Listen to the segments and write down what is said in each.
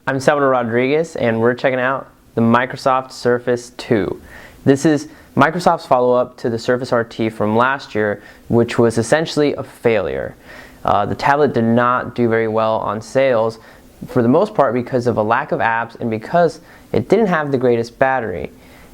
I'm Sal Rodriguez, and we're checking out the Microsoft Surface 2. This is Microsoft's follow-up to the Surface RT from last year, which was essentially a failure. The tablet did not do very well on sales, for the most part because of a lack of apps and because it didn't have the greatest battery.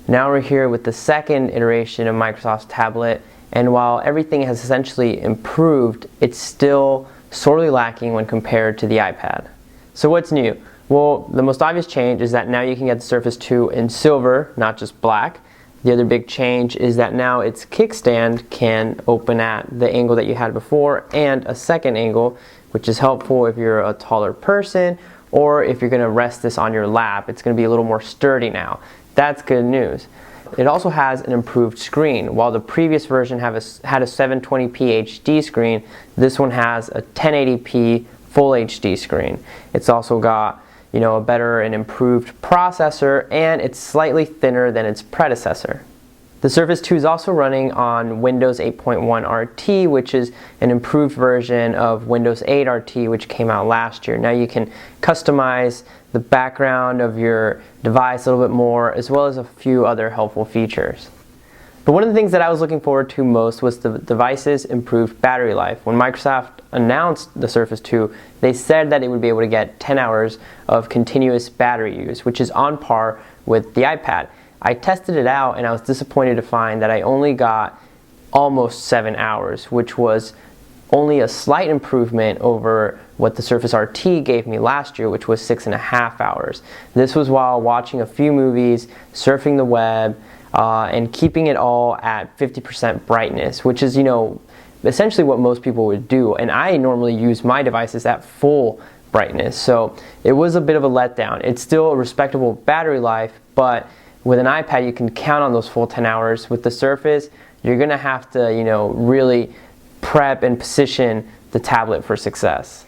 Now we're here with the second iteration of Microsoft's tablet, and while everything has essentially improved, it's still sorely lacking when compared to the iPad. So what's new? Well, the most obvious change is that now you can get the Surface 2 in silver, not just black. The other big change is that now its kickstand can open at the angle that you had before and a second angle, which is helpful if you're a taller person or if you're going to rest this on your lap. It's going to be a little more sturdy now. That's good news. It also has an improved screen. While the previous version had a 720p HD screen, this one has a 1080p full HD screen. It's also got a better and improved processor, and it's slightly thinner than its predecessor. The Surface 2 is also running on Windows 8.1 RT, which is an improved version of Windows 8 RT, which came out last year. Now you can customize the background of your device a little bit more, as well as a few other helpful features. But one of the things that I was looking forward to most was the device's improved battery life. When Microsoft announced the Surface 2, they said that it would be able to get 10 hours of continuous battery use, which is on par with the iPad. I tested it out and I was disappointed to find that I only got almost 7 hours, which was only a slight improvement over what the Surface RT gave me last year, which was 6.5 hours. This was while watching a few movies, surfing the web, and keeping it all at 50% brightness, which is, essentially what most people would do. And I normally use my devices at full brightness, so it was a bit of a letdown. It's still a respectable battery life, but with an iPad you can count on those full 10 hours. With the Surface, you're gonna have to, really prep and position the tablet for success.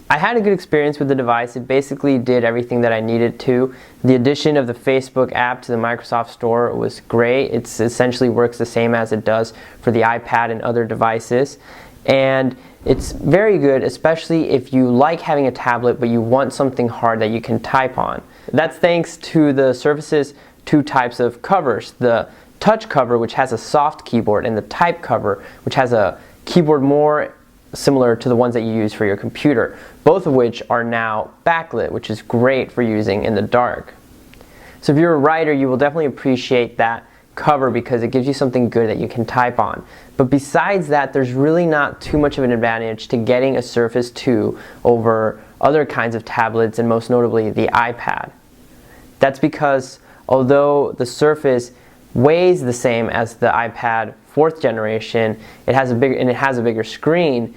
I had a good experience with the device. It basically did everything that I needed to. The addition of the Facebook app to the Microsoft Store was great. It essentially works the same as it does for the iPad and other devices. And it's very good, especially if you like having a tablet but you want something hard that you can type on. That's thanks to the Surface's two types of covers. The touch cover, which has a soft keyboard, and the type cover, which has a keyboard more similar to the ones that you use for your computer, both of which are now backlit, which is great for using in the dark. So if you're a writer, you will definitely appreciate that cover because it gives you something good that you can type on. But besides that, there's really not too much of an advantage to getting a Surface 2 over other kinds of tablets, and most notably the iPad. That's because although the Surface weighs the same as the iPad 4th generation, it has a bigger screen.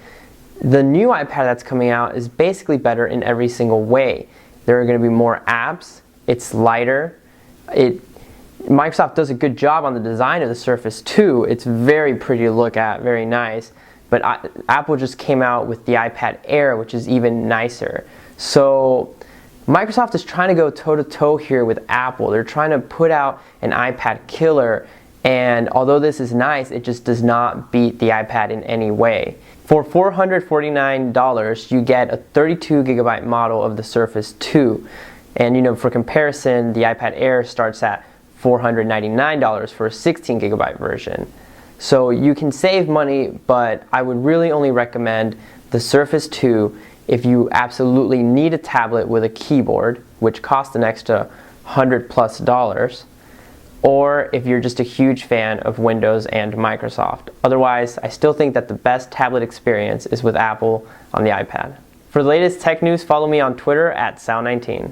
The new iPad that's coming out is basically better in every single way. There are going to be more apps, it's lighter, Microsoft does a good job on the design of the Surface 2. It's very pretty to look at, very nice, but Apple just came out with the iPad Air, which is even nicer. So Microsoft is trying to go toe-to-toe here with Apple. They're trying to put out an iPad killer, and although this is nice, it just does not beat the iPad in any way. For $449, you get a 32GB model of the Surface 2. And for comparison, the iPad Air starts at $499 for a 16GB version. So you can save money, but I would really only recommend the Surface 2 if you absolutely need a tablet with a keyboard, which costs an extra $100+, or if you're just a huge fan of Windows and Microsoft. Otherwise, I still think that the best tablet experience is with Apple on the iPad. For the latest tech news, follow me on Twitter at Sal19.